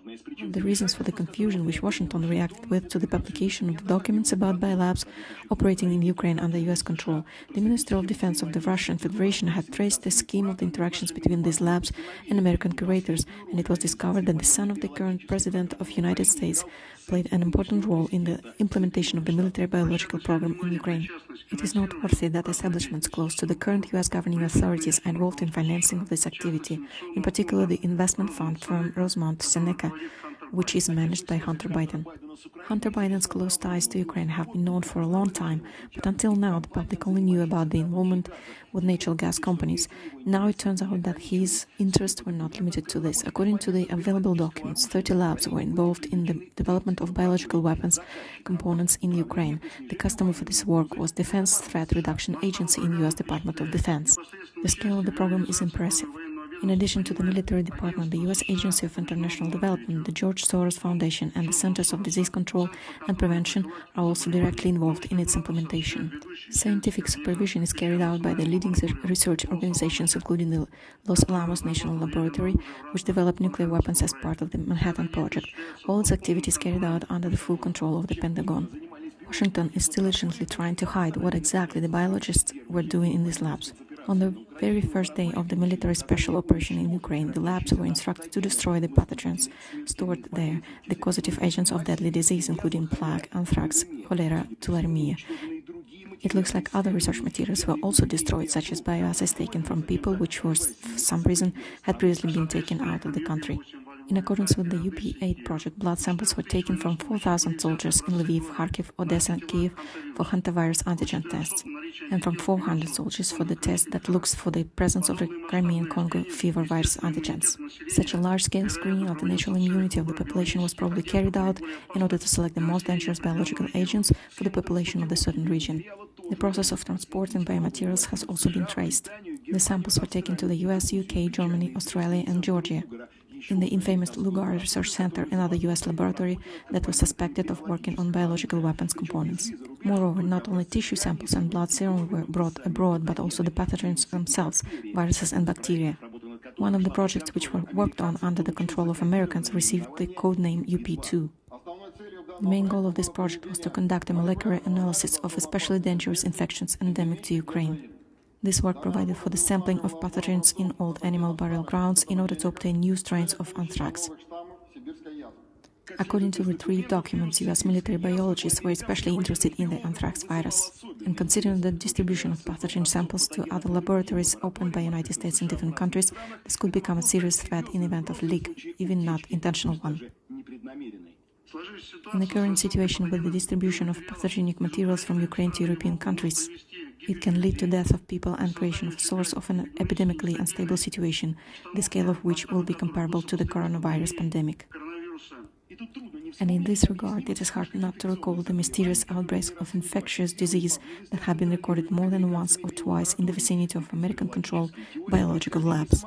One of the reasons for the confusion which Washington reacted with to the publication of the documents about Biolabs operating in Ukraine under US control, the Minister of Defense of the Russian Federation had traced the scheme of the interactions between these labs and American curators, and it was discovered that the son of the current President of the United States played an important role in the implementation of the military biological program in Ukraine. It is noteworthy that establishments close to the current US governing authorities are involved in financing of this activity, in particular the investment fund firm Rosemont Seneca, which is managed by Hunter Biden. Hunter Biden's close ties to Ukraine have been known for a long time, but until now the public only knew about the involvement with natural gas companies. Now it turns out that his interests were not limited to this. According to the available documents, 30 labs were involved in the development of biological weapons components in Ukraine. The customer for this work was Defense Threat Reduction Agency in US Department of Defense. The scale of the program is impressive. In addition to the military department, the U.S. Agency of International Development, the George Soros Foundation, and the Centers of Disease Control and Prevention are also directly involved in its implementation. Scientific supervision is carried out by the leading research organizations, including the Los Alamos National Laboratory, which developed nuclear weapons as part of the Manhattan Project. All its activities carried out under the full control of the Pentagon. Washington is diligently trying to hide what exactly the biologists were doing in these labs. On the very first day of the military special operation in Ukraine, the labs were instructed to destroy the pathogens stored there, the causative agents of deadly disease, including plague, anthrax, cholera, tularemia. It looks like other research materials were also destroyed, such as bioassays taken from people which, for some reason, had previously been taken out of the country. In accordance with the UP8 project, blood samples were taken from 4,000 soldiers in Lviv, Kharkiv, Odessa, and Kiev for hantavirus antigen tests, and from 400 soldiers for the test that looks for the presence of the Crimean Congo fever virus antigens. Such a large-scale screening of the natural immunity of the population was probably carried out in order to select the most dangerous biological agents for the population of the certain region. The process of transporting biomaterials has also been traced. The samples were taken to the US, UK, Germany, Australia, and Georgia. In the infamous Lugar Research Center, another US laboratory that was suspected of working on biological weapons components. Moreover, not only tissue samples and blood serum were brought abroad, but also the pathogens themselves, viruses and bacteria. One of the projects which were worked on under the control of Americans received the codename UP2. The main goal of this project was to conduct a molecular analysis of especially dangerous infections endemic to Ukraine. This work provided for the sampling of pathogens in old animal burial grounds in order to obtain new strains of anthrax. According to retrieved documents, US military biologists were especially interested in the anthrax virus, and considering the distribution of pathogen samples to other laboratories opened by the United States in different countries, this could become a serious threat in the event of leak, even not intentional one. In the current situation with the distribution of pathogenic materials from Ukraine to European countries, it can lead to death of people and creation of a source of an epidemically unstable situation, the scale of which will be comparable to the coronavirus pandemic. And in this regard, it is hard not to recall the mysterious outbreaks of infectious disease that have been recorded more than once or twice in the vicinity of American-controlled biological labs.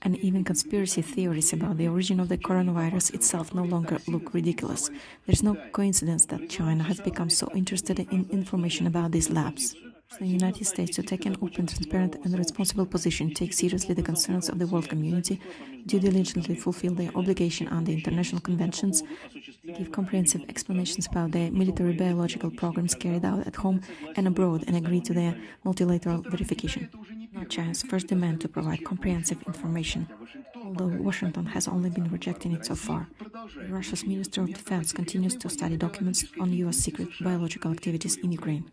And even conspiracy theories about the origin of the coronavirus itself no longer look ridiculous. There is no coincidence that China has become so interested in information about these labs. The United States, to take an open, transparent and responsible position, take seriously the concerns of the world community, due diligently fulfill their obligation under international conventions, give comprehensive explanations about their military biological programs carried out at home and abroad, and agree to their multilateral verification. Not China's first demand to provide comprehensive information, although Washington has only been rejecting it so far. Russia's Minister of Defense continues to study documents on US secret biological activities in Ukraine.